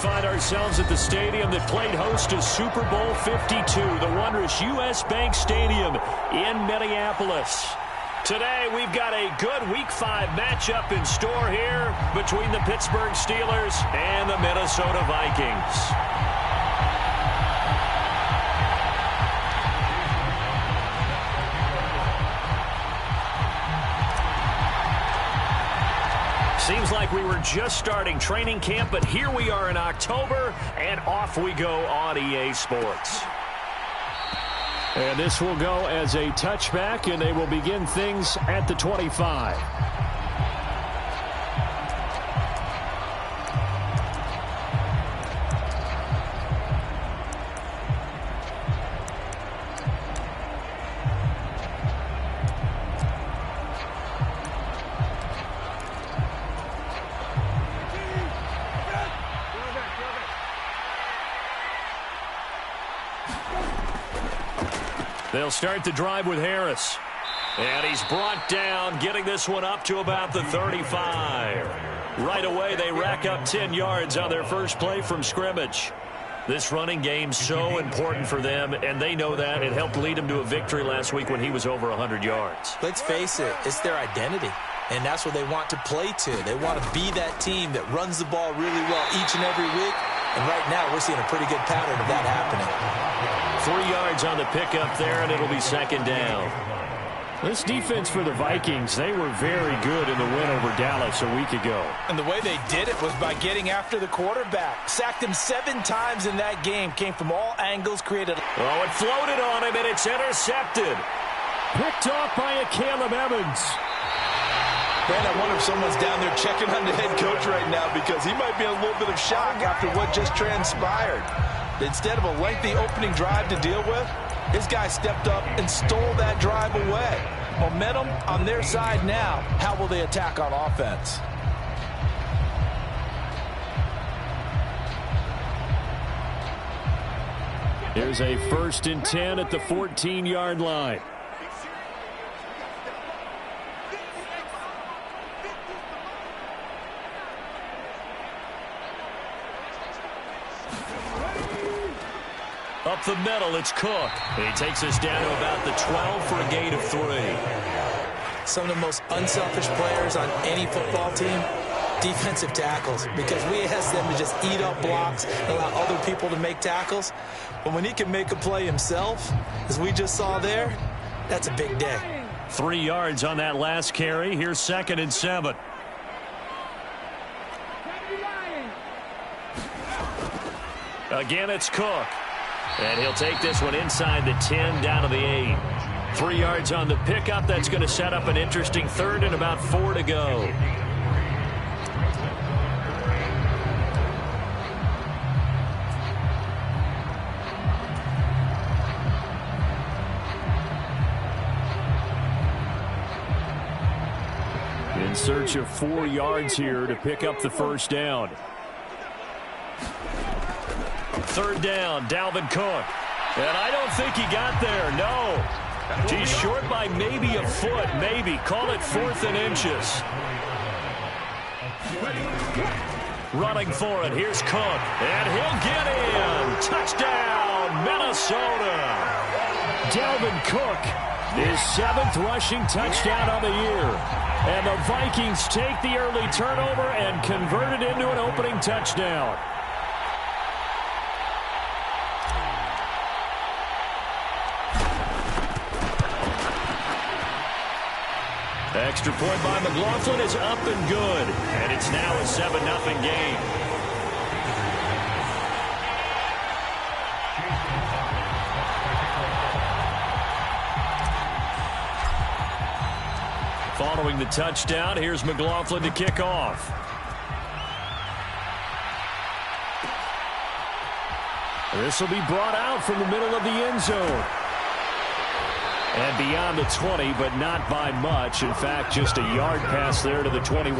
find ourselves at the stadium that played host to Super Bowl 52, the wondrous U.S. Bank Stadium in Minneapolis. Today, we've got a good Week 5 matchup in store here between the Pittsburgh Steelers and the Minnesota Vikings. Seems like we were just starting training camp, but here we are in October, and off we go on EA Sports. And this will go as a touchback, and they will begin things at the 25. They'll start the drive with Harris. And he's brought down, getting this one up to about the 35. Right away, they rack up 10 yards on their first play from scrimmage. This running game's so important for them, and they know that. It helped lead them to a victory last week when he was over 100 yards. Let's face it, it's their identity, and that's what they want to play to. They want to be that team that runs the ball really well each and every week, and right now we're seeing a pretty good pattern of that happening. 3 yards on the pickup there, and it'll be second down. This defense for the Vikings, they were very good in the win over Dallas a week ago. And the way they did it was by getting after the quarterback. Sacked him 7 times in that game. Came from all angles, created... Oh, it floated on him, and it's intercepted. Picked off by a Caleb Evans. Man, I wonder if someone's down there checking on the head coach right now, because he might be in a little bit of shock after what just transpired. Instead of a lengthy opening drive to deal with, his guy stepped up and stole that drive away. Momentum on their side now. How will they attack on offense? Here's a 1st and 10 at the 14-yard line. Up the middle, it's Cook. And he takes us down to about the 12 for a gain of 3. Some of the most unselfish players on any football team, defensive tackles, because we ask them to just eat up blocks and allow other people to make tackles. But when he can make a play himself, as we just saw there, that's a big day. 3 yards on that last carry. Here's 2nd and 7. Again, it's Cook. And he'll take this one inside the 10, down to the 8. 3 yards on the pickup. That's going to set up an interesting 3rd and about 4 to go. In search of 4 yards here to pick up the first down. 3rd down, Dalvin Cook. And I don't think he got there, no. He's short by maybe a foot, maybe. Call it 4th and inches. Running for it, here's Cook. And he'll get in. Touchdown, Minnesota. Dalvin Cook, his 7th rushing touchdown on the year. And the Vikings take the early turnover and convert it into an opening touchdown. Extra point by McLaughlin is up and good. And it's now a 7-0 game. Following the touchdown, here's McLaughlin to kick off. This will be brought out from the middle of the end zone. And beyond the 20, but not by much. In fact, just a yard pass there to the 21.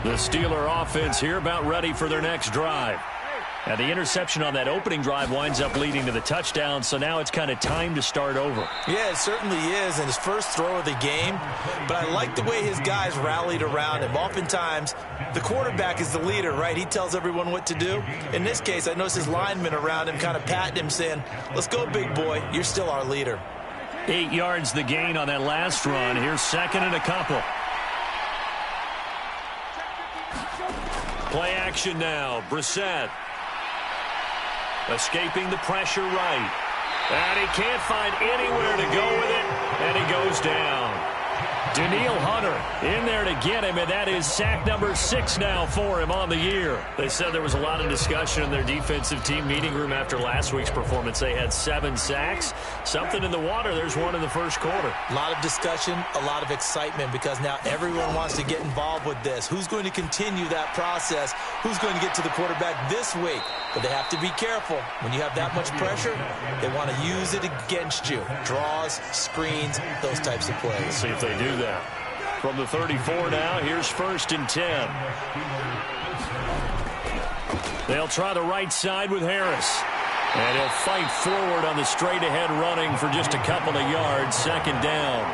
The Steeler offense here about ready for their next drive. And the interception on that opening drive winds up leading to the touchdown, so now it's kind of time to start over. Yeah, it certainly is, and his first throw of the game. But I like the way his guys rallied around him. Oftentimes, the quarterback is the leader, right? He tells everyone what to do. In this case, I noticed his linemen around him kind of patting him, saying, let's go, big boy. You're still our leader. 8 yards the gain on that last run. Here's second and a couple. Play action now. Brissett. Escaping the pressure right. And he can't find anywhere to go with it. And he goes down. Daniil Hunter in there to get him, and that is sack number 6 now for him on the year. They said there was a lot of discussion in their defensive team meeting room after last week's performance. They had 7 sacks. Something in the water. There's one in the first quarter. A lot of discussion, a lot of excitement, because now everyone wants to get involved with this. Who's going to continue that process? Who's going to get to the quarterback this week? But they have to be careful. When you have that much pressure, they want to use it against you. Draws, screens, those types of plays. Let's see if they do that. From the 34 now, here's 1st and 10. They'll try the right side with Harris. And he'll fight forward on the straight-ahead running for just a couple of yards. 2nd down.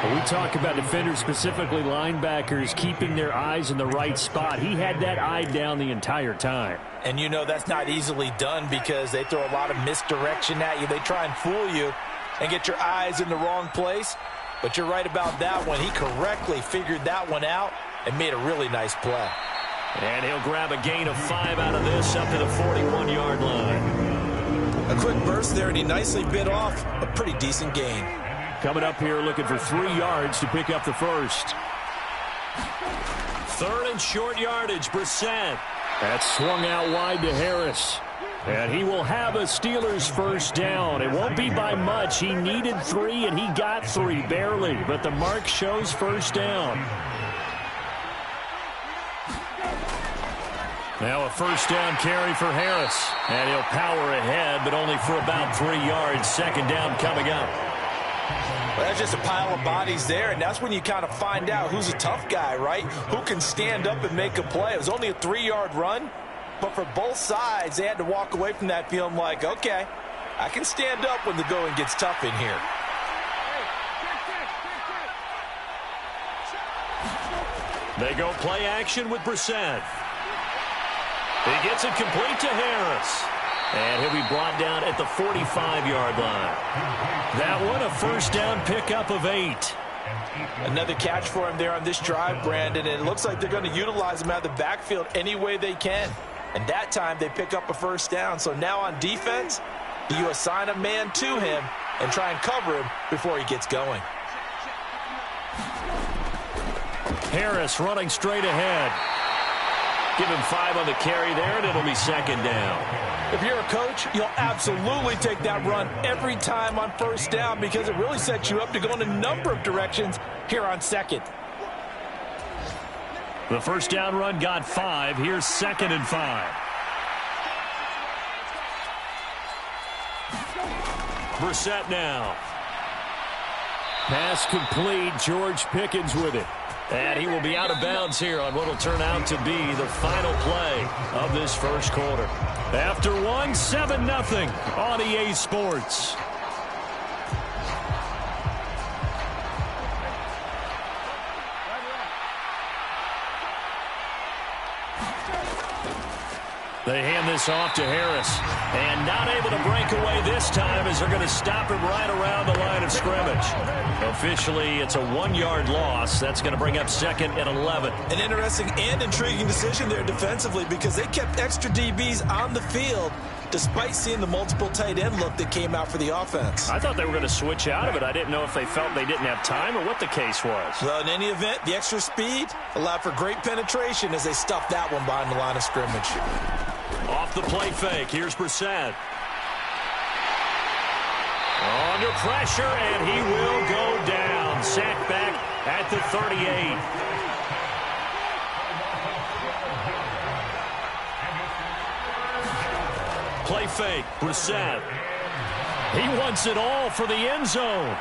Well, we talk about defenders, specifically linebackers, keeping their eyes in the right spot. He had that eye down the entire time. And you know that's not easily done because they throw a lot of misdirection at you. They try and fool you and get your eyes in the wrong place. But you're right about that one. He correctly figured that one out and made a really nice play. And he'll grab a gain of 5 out of this up to the 41-yard line. A quick burst there, and he nicely bit off a pretty decent gain. Coming up here looking for 3 yards to pick up the first. 3rd and short yardage, Brissett. That's swung out wide to Harris. And he will have a Steelers first down. It won't be by much. He needed 3, and he got 3, barely. But the mark shows first down. Now a first down carry for Harris. And he'll power ahead, but only for about 3 yards. 2nd down coming up. Well, that's just a pile of bodies there, and that's when you kind of find out who's a tough guy, right? Who can stand up and make a play. It was only a 3-yard run. But for both sides, they had to walk away from that feeling like, okay, I can stand up when the going gets tough in here. They go play action with Brissett. He gets it complete to Harris. And he'll be brought down at the 45-yard line. That one, a first down pickup of 8. Another catch for him there on this drive, Brandon, and it looks like they're going to utilize him out of the backfield any way they can. And that time they pick up a first down. So now on defense, you assign a man to him and try and cover him before he gets going. Harris running straight ahead. Give him 5 on the carry there, and it'll be 2nd down. If you're a coach, you'll absolutely take that run every time on first down because it really sets you up to go in a number of directions here on 2nd. The first down run got 5. Here's 2nd and 5. Brissett now. Pass complete. George Pickens with it. And he will be out of bounds here on what will turn out to be the final play of this first quarter. After 7-0 on EA Sports. They hand this off to Harris. And not able to break away this time as they're going to stop him right around the line of scrimmage. Officially, it's a 1-yard loss. That's going to bring up 2nd and 11. An interesting and intriguing decision there defensively because they kept extra DBs on the field despite seeing the multiple tight end look that came out for the offense. I thought they were going to switch out of it. I didn't know if they felt they didn't have time or what the case was. Well, in any event, the extra speed allowed for great penetration as they stuffed that one behind the line of scrimmage. Off the play fake, here's Brissett. Under pressure, and he will go down. Sacked back at the 38. Play fake, Brissett. He wants it all for the end zone.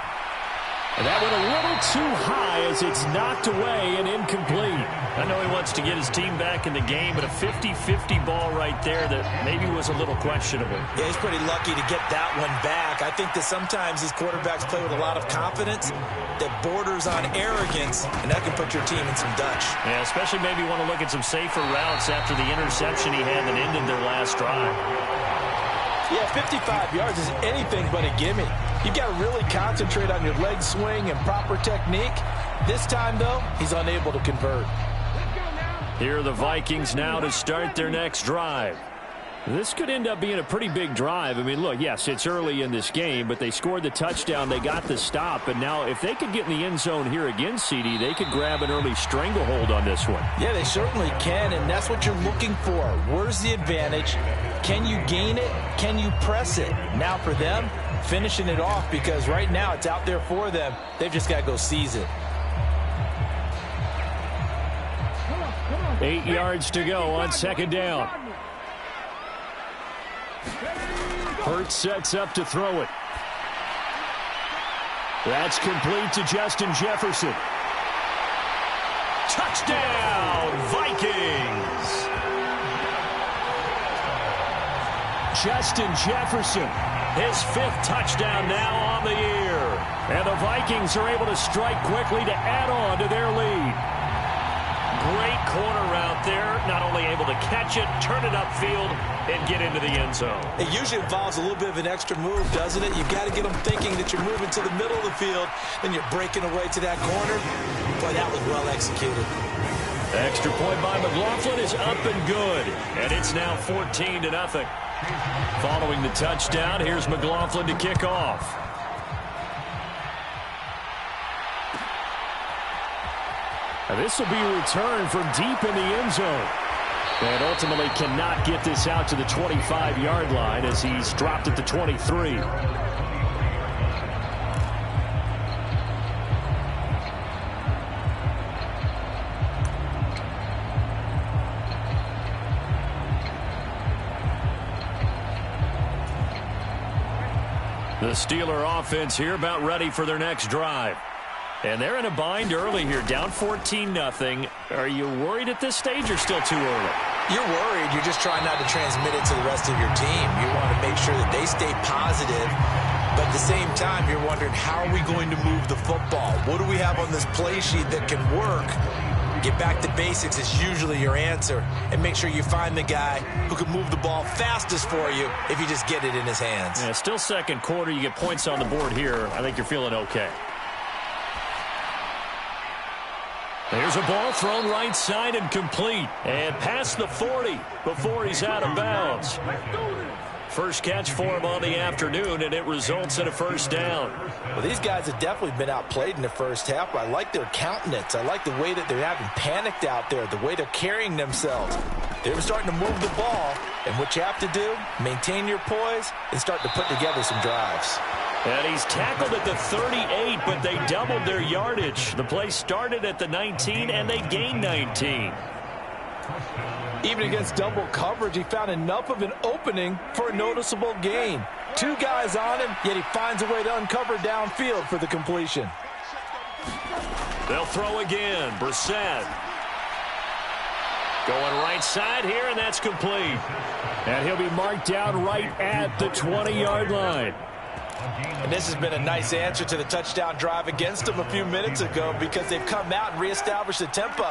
And that went a little too high as it's knocked away and incomplete. I know he wants to get his team back in the game, but a 50-50 ball right there that maybe was a little questionable. Yeah, he's pretty lucky to get that one back. I think that sometimes these quarterbacks play with a lot of confidence that borders on arrogance, and that can put your team in some Dutch. Yeah, especially maybe want to look at some safer routes after the interception he had that ended their last drive. Yeah, 55 yards is anything but a gimme. You've got to really concentrate on your leg swing and proper technique. This time, though, he's unable to convert. Here are the Vikings now to start their next drive. This could end up being a pretty big drive. I mean, look, yes, it's early in this game, but they scored the touchdown. They got the stop. And now if they could get in the end zone here again, CD, they could grab an early stranglehold on this one. Yeah, they certainly can, and that's what you're looking for. Where's the advantage? Can you gain it? Can you press it? Now for them, finishing it off, because right now it's out there for them. They've just got to go seize it. 8 yards to go on second down. Hurts sets up to throw it. That's complete to Justin Jefferson. Touchdown, Vikings! Justin Jefferson, his 5th touchdown now on the year. And the Vikings are able to strike quickly to add on to their lead. Great corner route there. Not only able to catch it, turn it upfield, and get into the end zone. It usually involves a little bit of an extra move, doesn't it? You've got to get them thinking that you're moving to the middle of the field, and you're breaking away to that corner. Boy, that was well executed. Extra point by McLaughlin is up and good. And it's now 14-0. Following the touchdown, here's McLaughlin to kick off. Now this will be a return from deep in the end zone. And ultimately cannot get this out to the 25-yard line as he's dropped at the 23. The Steeler offense here about ready for their next drive. And they're in a bind early here, down 14-0. Are you worried at this stage or still too early? You're worried. You're just trying not to transmit it to the rest of your team. You want to make sure that they stay positive. But at the same time, you're wondering, how are we going to move the football? What do we have on this play sheet that can work? Get back to basics is usually your answer. And make sure you find the guy who can move the ball fastest for you if you just get it in his hands. Yeah, still second quarter. You get points on the board here. I think you're feeling okay. There's a ball thrown right side and complete. And past the 40 before he's out of bounds. First catch for him on the afternoon, and it results in a first down. Well, these guys have definitely been outplayed in the first half, but I like their countenance. I like the way that they're having panicked out there, the way they're carrying themselves. They're starting to move the ball, and what you have to do, maintain your poise and start to put together some drives. And he's tackled at the 38, but they doubled their yardage. The play started at the 19, and they gained 19. Even against double coverage, he found enough of an opening for a noticeable gain. 2 guys on him, yet he finds a way to uncover downfield for the completion. They'll throw again. Brissett going right side here, and that's complete. And he'll be marked down right at the 20-yard line. And this has been a nice answer to the touchdown drive against them a few minutes ago, because they've come out and reestablished the tempo.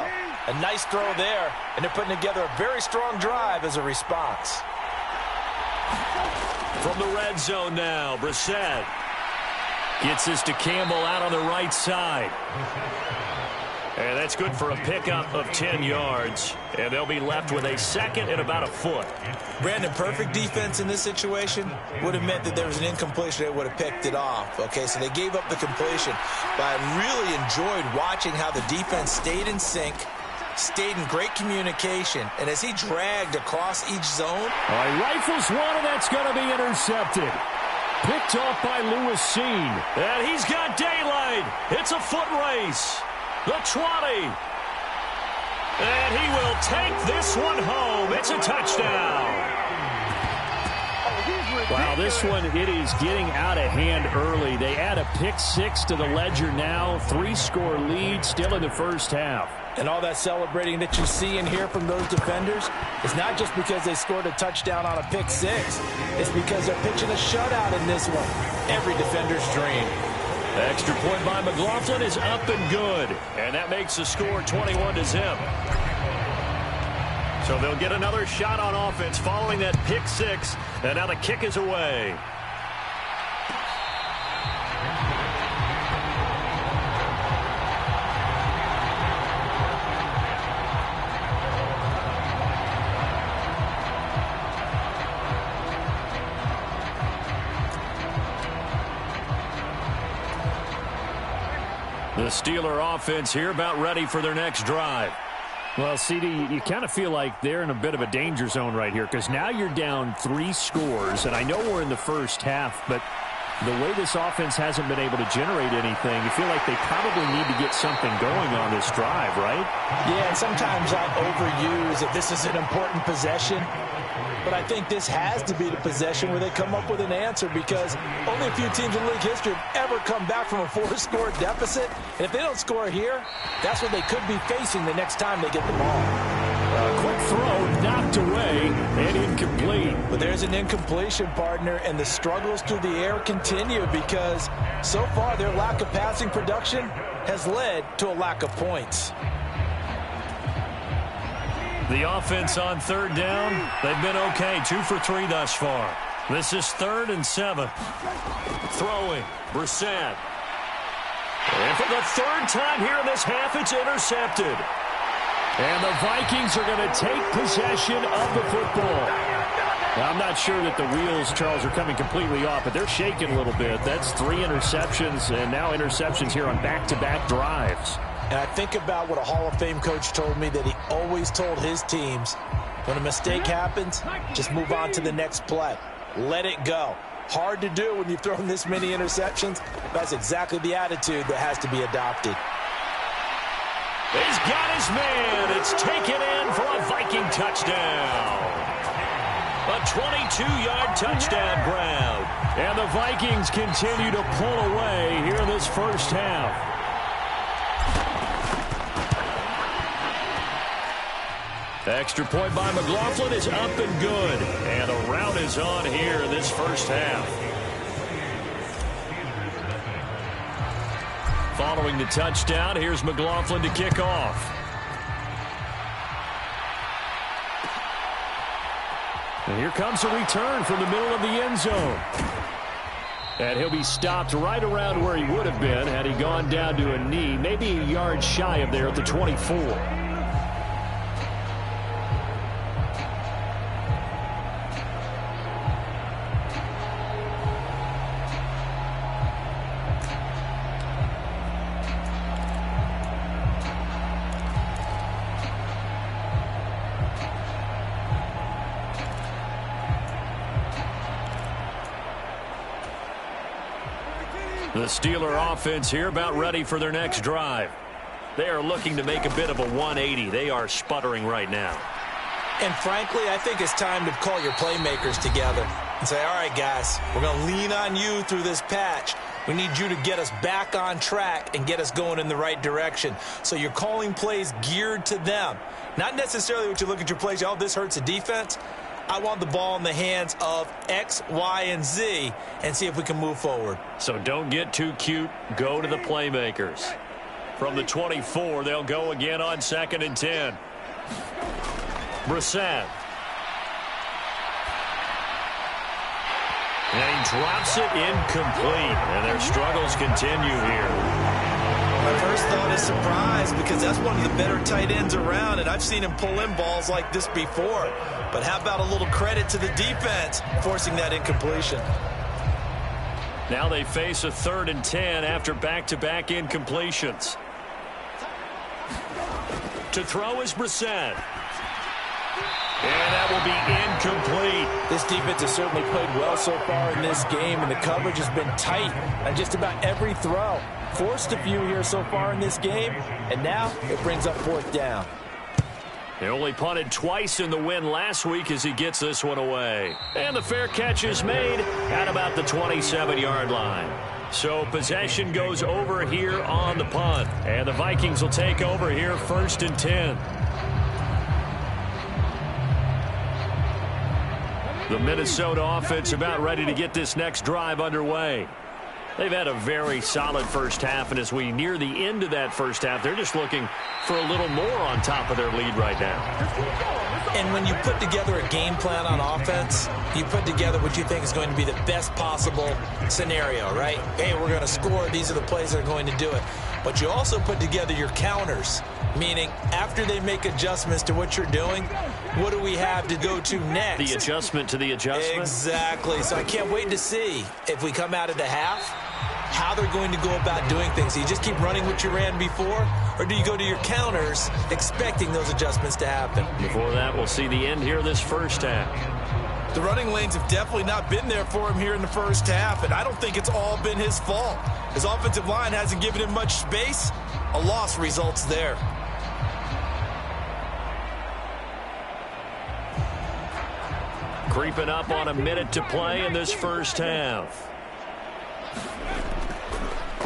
A nice throw there, and they're putting together a very strong drive as a response. From the red zone now, Brissett gets this to Campbell out on the right side. And that's good for a pickup of 10 yards. And they'll be left with a second and about a foot. Brandon, perfect defense in this situation would have meant that there was an incompletion. They would have picked it off. Okay, so they gave up the completion. But I really enjoyed watching how the defense stayed in sync, stayed in great communication, and as he dragged across each zone. All right, rifles one, and that's going to be intercepted. Picked off by Lewis Seen. And he's got daylight. It's a foot race. The 20. And he will take this one home. It's a touchdown. Wow, this one, it is getting out of hand early. They add a pick six to the ledger now. 3-score lead still in the first half. And all that celebrating that you see and hear from those defenders is not just because they scored a touchdown on a pick six. It's because they're pitching a shutout in this one. Every defender's dream. Extra point by McLaughlin is up and good. And that makes the score 21-0. So they'll get another shot on offense following that pick six. And now the kick is away. The Steeler offense here about ready for their next drive. Well, CD, you kind of feel like they're in a bit of a danger zone right here because now you're down 3 scores, and I know we're in the first half, but the way this offense hasn't been able to generate anything, you feel like they probably need to get something going on this drive, right? Yeah, and sometimes I overuse that this is an important possession. But I think this has to be the possession where they come up with an answer because only a few teams in league history have ever come back from a 4-score deficit. And if they don't score here, that's what they could be facing the next time they get the ball. A quick throw, knocked away, and incomplete. But there's an incompletion, partner, and the struggles through the air continue because so far their lack of passing production has led to a lack of points. The offense on third down, they've been okay. 2 for 3 thus far. This is 3rd and 7. Throwing, Brissett. And for the 3rd time here in this half, it's intercepted. And the Vikings are going to take possession of the football. Now, I'm not sure that the wheels, Charles, are coming completely off, but they're shaking a little bit. That's 3 interceptions, and now interceptions here on back-to-back drives. And I think about what a Hall of Fame coach told me that he always told his teams, when a mistake happens, just move on to the next play. Let it go. Hard to do when you've thrown this many interceptions. That's exactly the attitude that has to be adopted. He's got his man. It's taken in for a Viking touchdown. A 22-yard touchdown grab. And the Vikings continue to pull away here in this first half. Extra point by McLaughlin is up and good. And a rout is on here in this first half. Following the touchdown, here's McLaughlin to kick off. And here comes a return from the middle of the end zone. And he'll be stopped right around where he would have been had he gone down to a knee, maybe a yard shy of there at the 24. The Steeler offense here about ready for their next drive. They are looking to make a bit of a 180. They are sputtering right now. And frankly, I think it's time to call your playmakers together and say, all right, guys, we're going to lean on you through this patch. We need you to get us back on track and get us going in the right direction. So you're calling plays geared to them. Not necessarily what you look at your plays, oh, this hurts the defense. I want the ball in the hands of X, Y, and Z and see if we can move forward. So don't get too cute. Go to the playmakers. From the 24, they'll go again on 2nd and 10. Brissett. And he drops it incomplete. And their struggles continue here. My first thought is surprise because that's one of the better tight ends around, and I've seen him pull in balls like this before. But how about a little credit to the defense forcing that incompletion? Now they face a 3rd and 10 after back-to-back incompletions. To throw is Brissett. And that will be incomplete. This defense has certainly played well so far in this game, and the coverage has been tight on just about every throw. Forced a few here so far in this game, and now it brings up 4th down. They only punted twice in the win last week as he gets this one away. And the fair catch is made at about the 27-yard line. So possession goes over here on the punt. And the Vikings will take over here 1st and 10. The Minnesota offense about ready to get this next drive underway. They've had a very solid first half, and as we near the end of that first half, they're just looking for a little more on top of their lead right now. And when you put together a game plan on offense, you put together what you think is going to be the best possible scenario, right? Hey, we're going to score. These are the plays that are going to do it. But you also put together your counters, meaning after they make adjustments to what you're doing, what do we have to go to next? The adjustment to the adjustment? Exactly. So I can't wait to see if we come out of the half, how they're going to go about doing things. Do you just keep running what you ran before, or do you go to your counters expecting those adjustments to happen? Before that, we'll see the end here this first half. The running lanes have definitely not been there for him here in the first half, and I don't think it's all been his fault. His offensive line hasn't given him much space. A loss results there. Creeping up on a minute to play in this first half.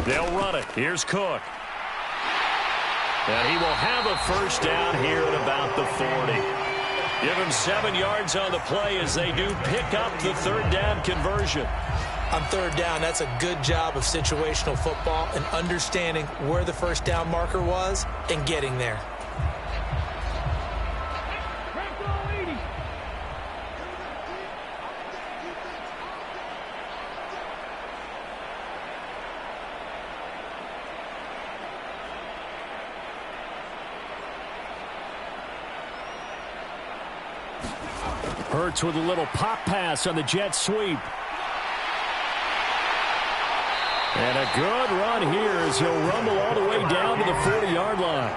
They'll run it. Here's Cook. And he will have a first down here at about the 40. Give him 7 yards on the play as they do pick up the 3rd down conversion. On 3rd down, that's a good job of situational football and understanding where the first down marker was and getting there. Hurts with a little pop pass on the jet sweep. And a good run here as he'll rumble all the way down to the 40-yard line.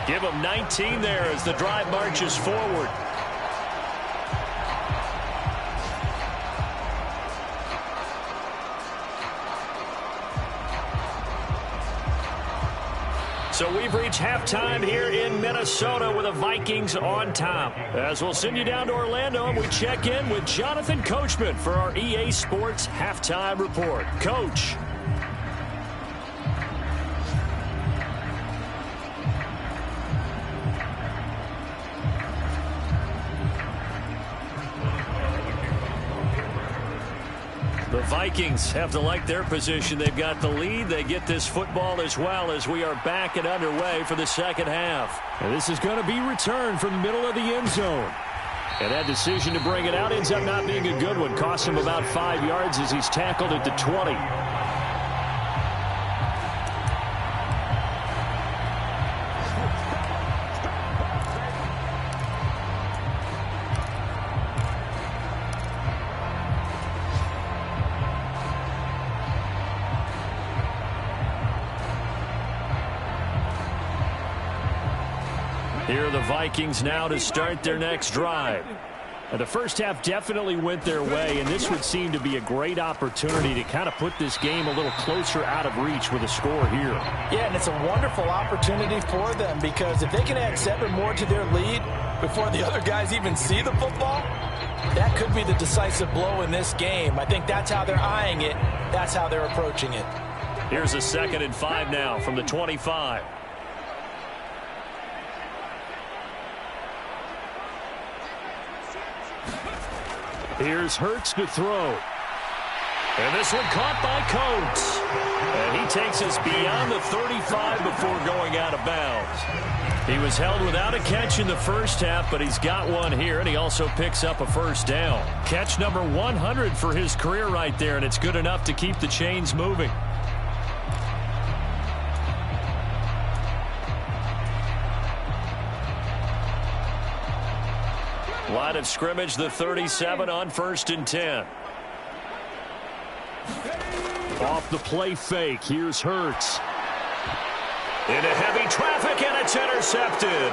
Give him 19 there as the drive marches forward. So we've reached halftime here in Minnesota with the Vikings on top. As we'll send you down to Orlando and we check in with Jonathan Coachman for our EA Sports Halftime Report. Coach. The Vikings have to like their position. They've got the lead. They get this football as well as we are back and underway for the second half. And this is going to be returned from the middle of the end zone. And that decision to bring it out ends up not being a good one. Cost him about 5 yards as he's tackled at the 20. Here are the Vikings now to start their next drive. And the first half definitely went their way, and this would seem to be a great opportunity to kind of put this game a little closer out of reach with a score here. Yeah, and it's a wonderful opportunity for them because if they can add 7 more to their lead before the other guys even see the football, that could be the decisive blow in this game. I think that's how they're eyeing it. That's how they're approaching it. Here's a 2nd and 5 now from the 25. Here's Hurts to throw. And this one caught by Coates. And he takes us beyond the 35 before going out of bounds. He was held without a catch in the first half, but he's got one here, and he also picks up a first down. Catch number 100 for his career right there, and it's good enough to keep the chains moving. Line of scrimmage, the 37 on 1st and 10. Off the play fake, here's Hurts. Into heavy traffic, and it's intercepted.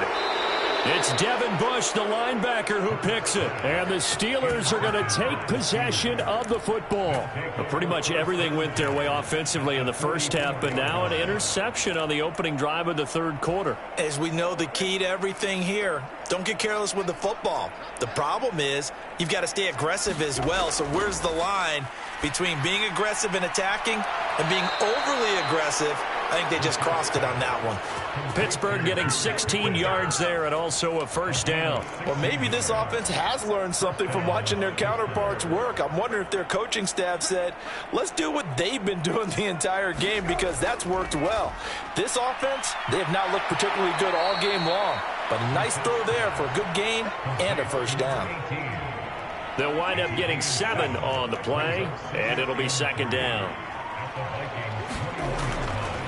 It's Devin Bush, the linebacker, who picks it. And the Steelers are going to take possession of the football. Well, pretty much everything went their way offensively in the first half, but now an interception on the opening drive of the third quarter. As we know, the key to everything here, don't get careless with the football. The problem is you've got to stay aggressive as well. So where's the line between being aggressive and attacking and being overly aggressive? I think they just crossed it on that one. Pittsburgh getting 16 yards there and also a first down. Well, maybe this offense has learned something from watching their counterparts work. I'm wondering if their coaching staff said, let's do what they've been doing the entire game, because that's worked well. This offense, they have not looked particularly good all game long. But a nice throw there for a good gain and a first down. They'll wind up getting 7 on the play, and it'll be second down.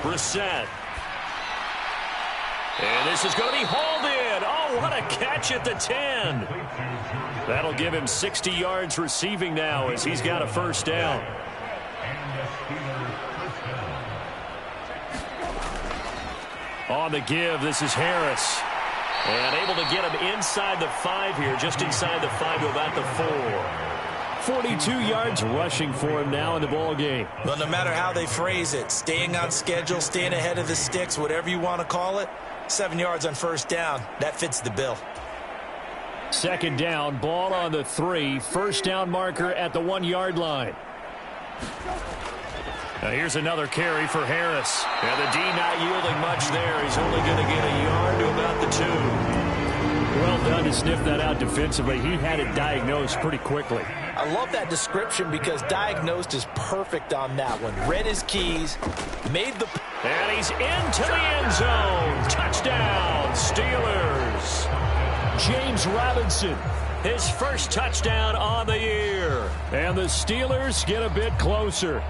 Brissett. And this is going to be hauled in. Oh, what a catch at the 10. That'll give him 60 yards receiving now as he's got a first down. On the give, this is Harris. And able to get him inside the 5 here, just inside the 5 to about the 4. 42 yards rushing for him now in the ball game. Well, no matter how they phrase it, staying on schedule, staying ahead of the sticks, whatever you want to call it, 7 yards on first down, that fits the bill. Second down, ball on the 3, first down marker at the 1-yard line. Now here's another carry for Harris. And the D not yielding much there. He's only going to get a yard to about the 2. Well done to sniff that out defensively. He had it diagnosed pretty quickly. I love that description because diagnosed is perfect on that one. Read his keys, made the... And he's into the end zone. Touchdown, Steelers. James Robinson, his first touchdown on the year. And the Steelers get a bit closer.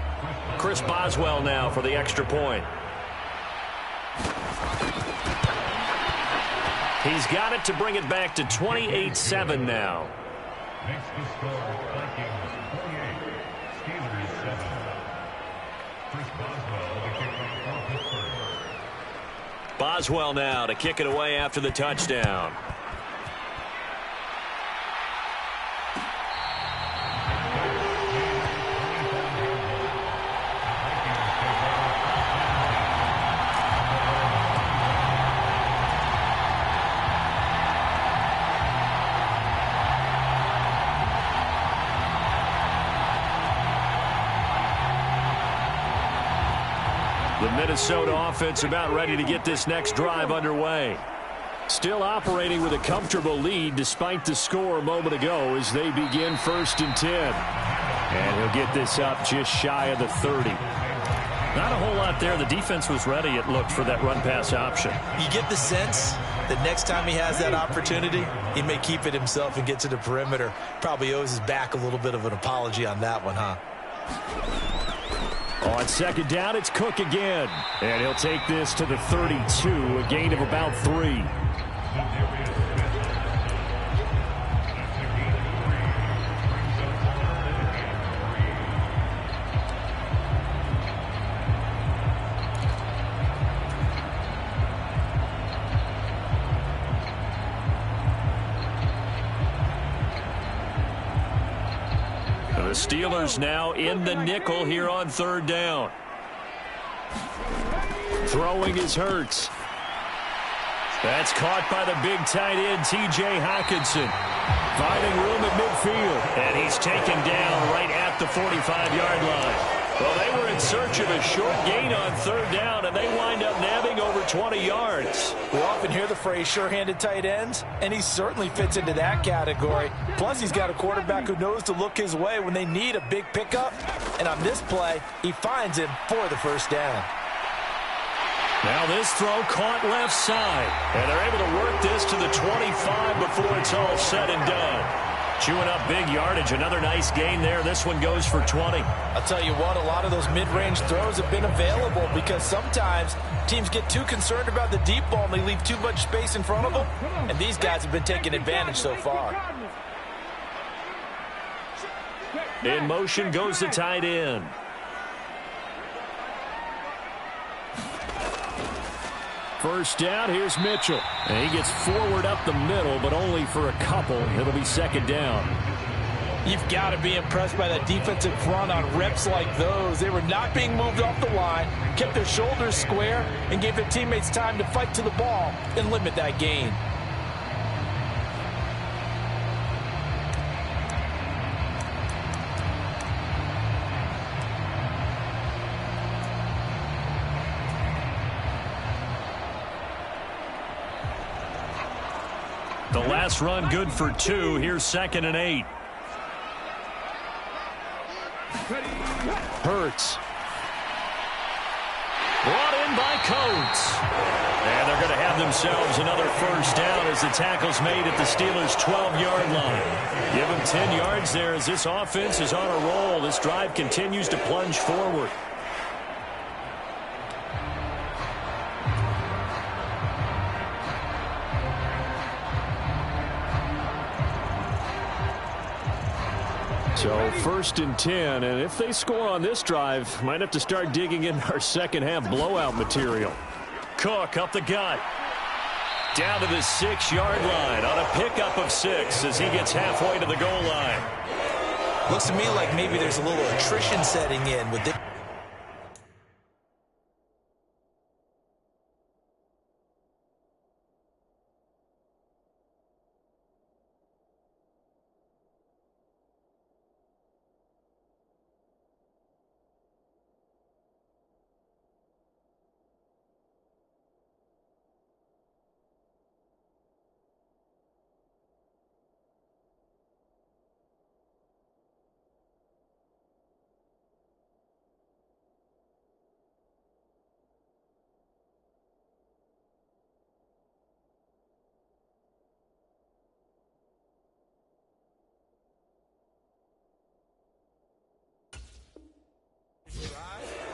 Chris Boswell now for the extra point. He's got it to bring it back to 28-7 now. Makes the score Vikings 48, Steelers 7. Chris Boswell to kick off for Pittsburgh. Boswell now to kick it away after the touchdown. The Minnesota offense about ready to get this next drive underway. Still operating with a comfortable lead despite the score a moment ago as they begin 1st and 10. And he'll get this up just shy of the 30. Not a whole lot there. The defense was ready, it looked, for that run-pass option. You get the sense that next time he has that opportunity, he may keep it himself and get to the perimeter. Probably owes his back a little bit of an apology on that one, huh? On second down, it's Cook again. And he'll take this to the 32, a gain of about 3. The Steelers now in the nickel here on 3rd down. Throwing is Hurts. That's caught by the big tight end, T.J. Hockenson. Finding room at midfield. And he's taken down right at the 45-yard line. Well, they were in search of a short gain on 3rd down, and they wind up nabbing over 20 yards. We often hear the phrase sure-handed tight ends, and he certainly fits into that category. Plus, he's got a quarterback who knows to look his way when they need a big pickup. And on this play, he finds him for the first down. Now this throw caught left side. And they're able to work this to the 25 before it's all said and done. Chewing up big yardage. Another nice gain there. This one goes for 20. I'll tell you what, a lot of those mid-range throws have been available because sometimes teams get too concerned about the deep ball and they leave too much space in front of them. And these guys have been taking advantage so far. In motion goes the tight end. first down. Here's Mitchell. And he gets forward up the middle, but only for a couple. It'll be second down. You've got to be impressed by that defensive front on reps like those. They were not being moved off the line, kept their shoulders square, and gave their teammates time to fight to the ball and limit that gain. The last run good for 2. Here's 2nd and 8. Hurts. Brought in by Coates. And they're going to have themselves another first down as the tackle's made at the Steelers' 12-yard line. Give them 10 yards there as this offense is on a roll. This drive continues to plunge forward. So 1st and 10, and if they score on this drive, might have to start digging in our second-half blowout material. Cook up the gut. Down to the 6-yard line on a pickup of 6 as he gets halfway to the goal line. Looks to me like maybe there's a little attrition setting in with this.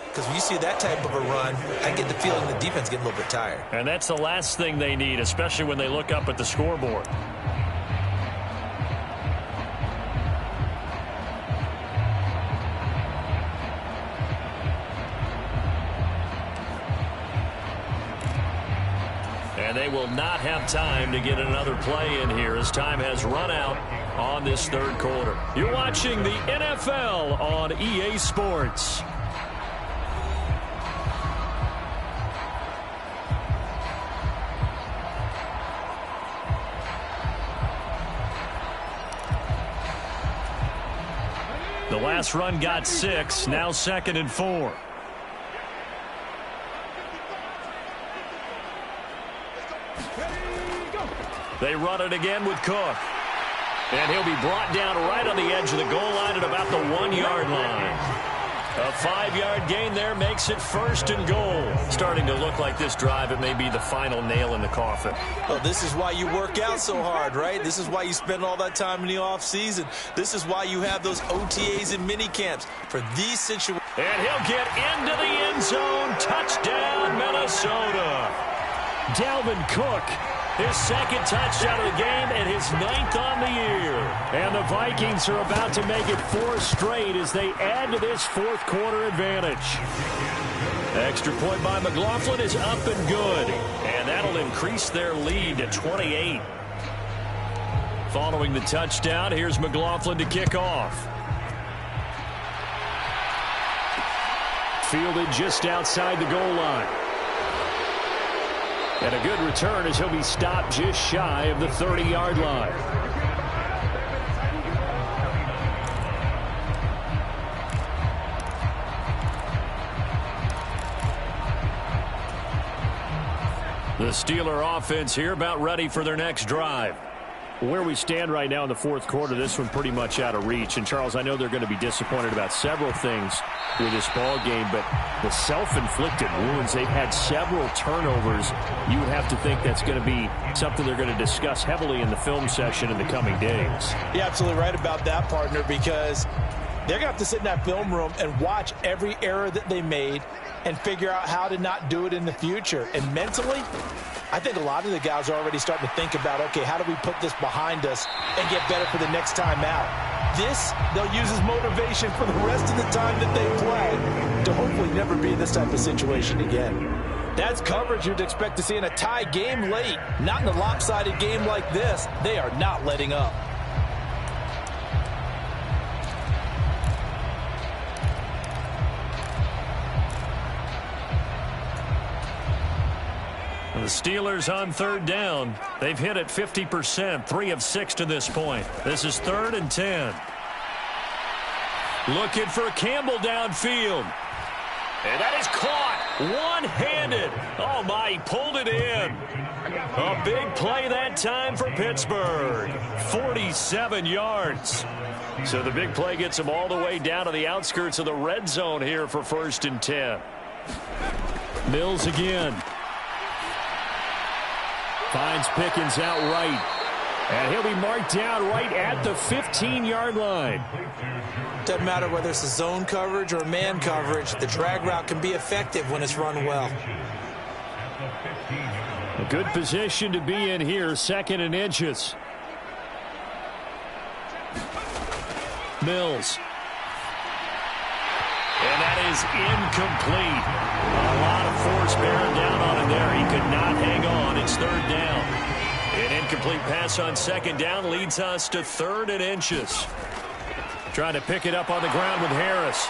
Because when you see that type of a run, I get the feeling the defense getting a little bit tired. And that's the last thing they need, especially when they look up at the scoreboard. And they will not have time to get another play in here as time has run out on this 3rd quarter. You're watching the NFL on EA Sports. The last run got 6, now 2nd and 4. They run it again with Cook. And he'll be brought down right on the edge of the goal line at about the 1-yard line. A 5-yard gain there makes it 1st and goal. Starting to look like this drive, it may be the final nail in the coffin. Oh, this is why you work out so hard, right? This is why you spend all that time in the offseason. This is why you have those OTAs and mini camps for these situations. And he'll get into the end zone. Touchdown, Minnesota. Dalvin Cook, his 2nd touchdown of the game and his 9th on the year. And the Vikings are about to make it 4 straight as they add to this 4th quarter advantage. Extra point by McLaughlin is up and good. And that'll increase their lead to 28. Following the touchdown, here's McLaughlin to kick off. Fielded just outside the goal line. And a good return as he'll be stopped just shy of the 30-yard line. The Steeler offense here about ready for their next drive. Where we stand right now in the 4th quarter, this one pretty much out of reach. And, Charles, I know they're going to be disappointed about several things with this ball game, but the self-inflicted wounds, they've had several turnovers. You would have to think that's going to be something they're going to discuss heavily in the film session in the coming days. You're absolutely right about that, partner, because they're going to have to sit in that film room and watch every error that they made and figure out how to not do it in the future. And mentally, I think a lot of the guys are already starting to think about, okay, how do we put this behind us and get better for the next time out? This, they'll use as motivation for the rest of the time that they play to hopefully never be in this type of situation again. That's coverage you'd expect to see in a tie game late. Not in a lopsided game like this. They are not letting up. The Steelers on third down. They've hit it 50%, 3 of 6 to this point. This is 3rd and 10. Looking for Campbell downfield. And that is caught one-handed. Oh, my, he pulled it in. A big play that time for Pittsburgh. 47 yards. So the big play gets him all the way down to the outskirts of the red zone here for 1st and 10. Mills again. Finds Pickens out right. And he'll be marked down right at the 15-yard line. Doesn't matter whether it's a zone coverage or man coverage, the drag route can be effective when it's run well. A good position to be in here, 2nd and inches. Mills. And that is incomplete. A lot of force bearing down on him there. He could not hang on. It's 3rd down. An incomplete pass on 2nd down leads us to 3rd and inches. Trying to pick it up on the ground with Harris.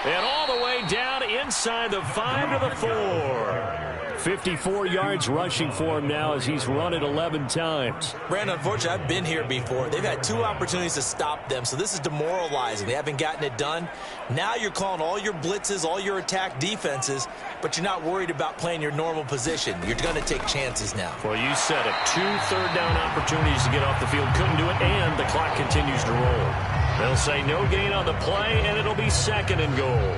And all the way down inside the 5 to the 4. 54 yards rushing for him now as he's run it 11 times. Brandon, unfortunately, I've been here before. They've had 2 opportunities to stop them, so this is demoralizing. They haven't gotten it done. Now you're calling all your blitzes, all your attack defenses, but you're not worried about playing your normal position. You're going to take chances now. Well, you said it. 2 third-down opportunities to get off the field. Couldn't do it, and the clock continues to roll. They'll say no gain on the play, and it'll be 2nd and goal.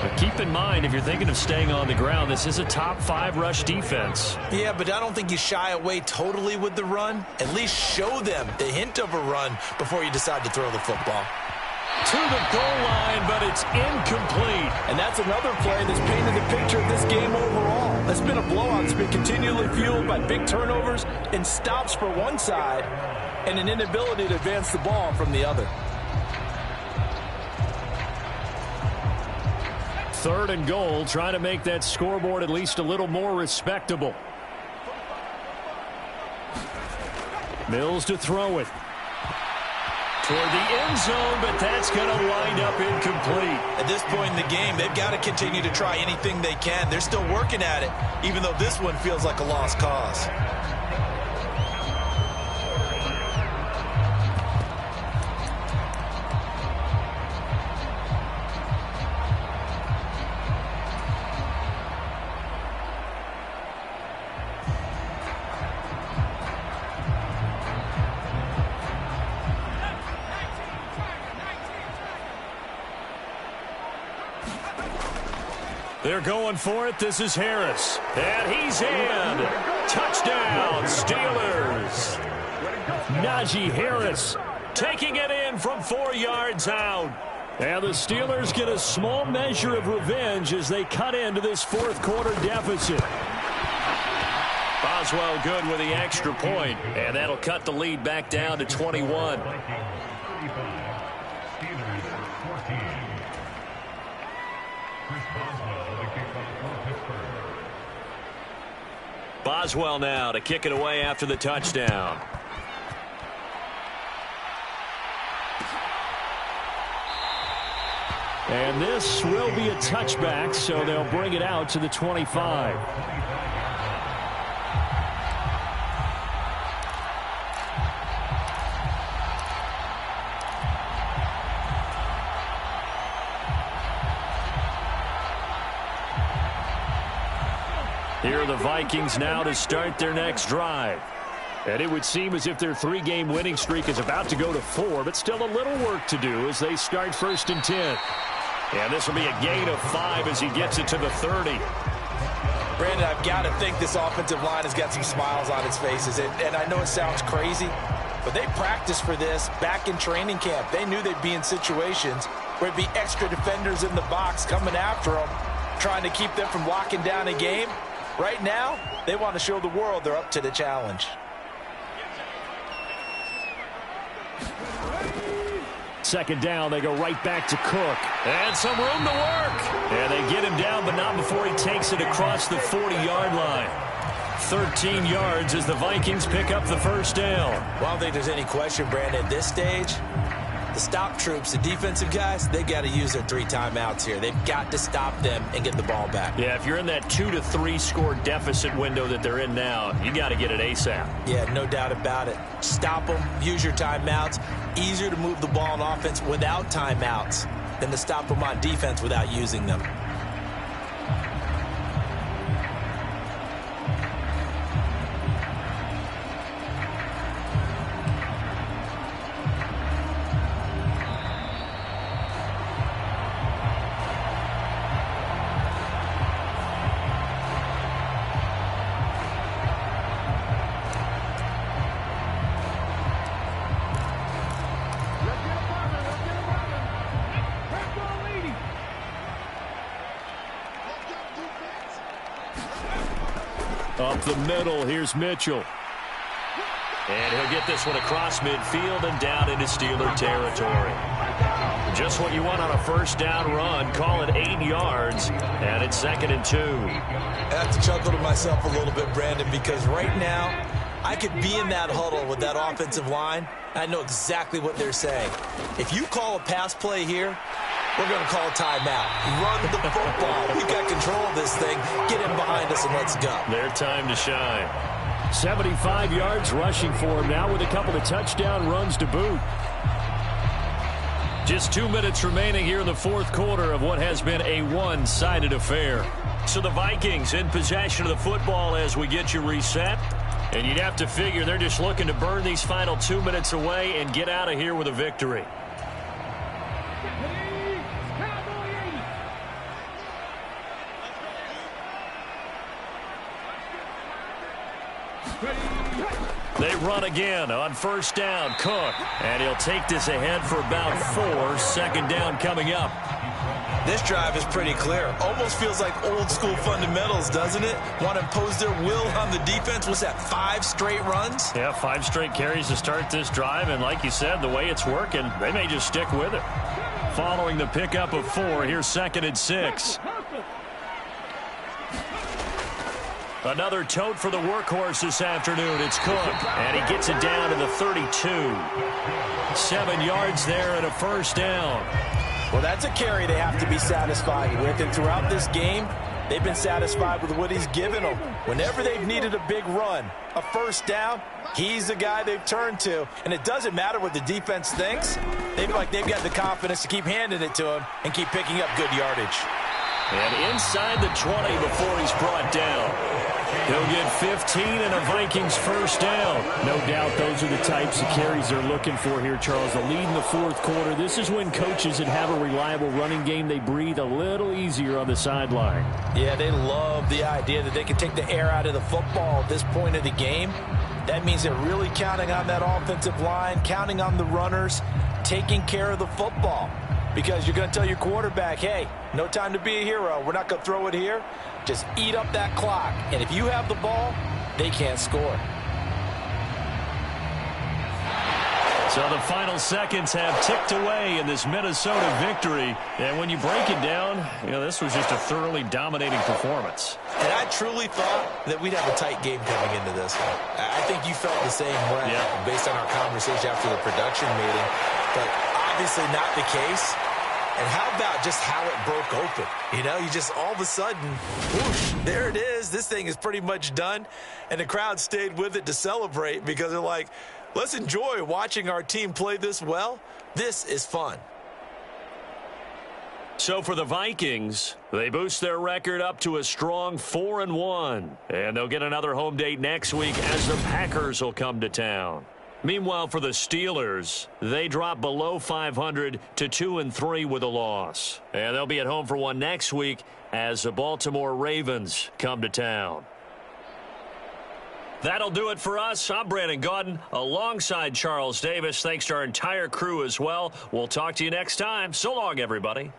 But keep in mind, if you're thinking of staying on the ground, this is a top 5 rush defense. Yeah, but I don't think you shy away totally with the run. At least show them the hint of a run before you decide to throw the football. To the goal line, but it's incomplete. And that's another play that's painted the picture of this game overall. It's been a blowout. It's been continually fueled by big turnovers and stops for one side and an inability to advance the ball from the other. 3rd and goal, trying to make that scoreboard at least a little more respectable. Mills to throw it. Toward the end zone, but that's going to wind up incomplete. At this point in the game, they've got to continue to try anything they can. They're still working at it, even though this one feels like a lost cause. They're going for it. This is Harris. And he's in. Touchdown, Steelers. Najee Harris taking it in from 4 yards out. And the Steelers get a small measure of revenge as they cut into this 4th quarter deficit. Boswell good with the extra point, and that'll cut the lead back down to 21. Boswell now to kick it away after the touchdown. And this will be a touchback, so they'll bring it out to the 25. Here are the Vikings now to start their next drive. And it would seem as if their 3-game winning streak is about to go to 4, but still a little work to do as they start 1st and 10. And this will be a gain of 5 as he gets it to the 30. Brandon, I've got to think this offensive line has got some smiles on its faces. And I know it sounds crazy, but they practiced for this back in training camp. They knew they'd be in situations where it'd be extra defenders in the box coming after them, trying to keep them from locking down a game. Right now, they want to show the world they're up to the challenge. Second down, they go right back to Cook. And some room to work. And they get him down, but not before he takes it across the 40-yard line. 13 yards as the Vikings pick up the first down. Well, I don't think there's any question, Brandon, at this stage, the stop troops, the defensive guys, they got to use their 3 timeouts here. They've got to stop them and get the ball back. Yeah, if you're in that 2 to 3 score deficit window that they're in now, you got to get it ASAP. Yeah, no doubt about it. Stop them, use your timeouts. Easier to move the ball on offense without timeouts than to stop them on defense without using them. Up the middle, here's Mitchell. And he'll get this one across midfield and down into Steeler territory. Just what you want on a first down run. Call it 8 yards, and it's 2nd and 2. I have to chuckle to myself a little bit, Brandon, because right now I could be in that huddle with that offensive line. I know exactly what they're saying. If you call a pass play here, we're going to call a timeout. Run the football. We got control of this thing. Get in behind us and let's go. Their time to shine. 75 yards rushing for him now with a couple of touchdown runs to boot. Just 2 minutes remaining here in the fourth quarter of what has been a one-sided affair. So the Vikings in possession of the football as we get you reset. And you'd have to figure they're just looking to burn these final 2 minutes away and get out of here with a victory. They run again on first down. Cook. And he'll take this ahead for about 4. Second down coming up. This drive is pretty clear. Almost feels like old school fundamentals, doesn't it? Want to impose their will on the defense. What's that, 5 straight runs? Yeah, 5 straight carries to start this drive. And like you said, the way it's working, they may just stick with it. Following the pickup of 4, here's 2nd and 6. Another tote for the workhorse this afternoon. It's Cook, and he gets it down to the 32. 7 yards there and a first down. Well, that's a carry they have to be satisfied with, and throughout this game, they've been satisfied with what he's given them. Whenever they've needed a big run, a first down, he's the guy they've turned to, and it doesn't matter what the defense thinks. They feel like they've got the confidence to keep handing it to him and keep picking up good yardage. And inside the 20 before he's brought down. He'll get 15 and a Vikings first down. No doubt those are the types of carries they're looking for here, Charles. The lead in the fourth quarter. This is when coaches that have a reliable running game, they breathe a little easier on the sideline. Yeah, they love the idea that they can take the air out of the football at this point of the game. That means they're really counting on that offensive line, counting on the runners, taking care of the football. Because you're going to tell your quarterback, hey, no time to be a hero. We're not going to throw it here. Just eat up that clock. And if you have the ball, they can't score. So the final seconds have ticked away in this Minnesota victory. And when you break it down, this was just a thoroughly dominating performance. And I truly thought that we'd have a tight game coming into this one. I think you felt the same way based on our conversation after the production meeting. But obviously not the case. And how about just how it broke open? You just all of a sudden, whoosh, there it is. This thing is pretty much done. And the crowd stayed with it to celebrate because they're like, let's enjoy watching our team play this well. This is fun. So for the Vikings, they boost their record up to a strong 4-1. And they'll get another home date next week as the Packers will come to town. Meanwhile, for the Steelers, they drop below 500 to 2-3 with a loss. And they'll be at home for one next week as the Baltimore Ravens come to town. That'll do it for us. I'm Brandon Gaudin alongside Charles Davis. Thanks to our entire crew as well. We'll talk to you next time. So long, everybody.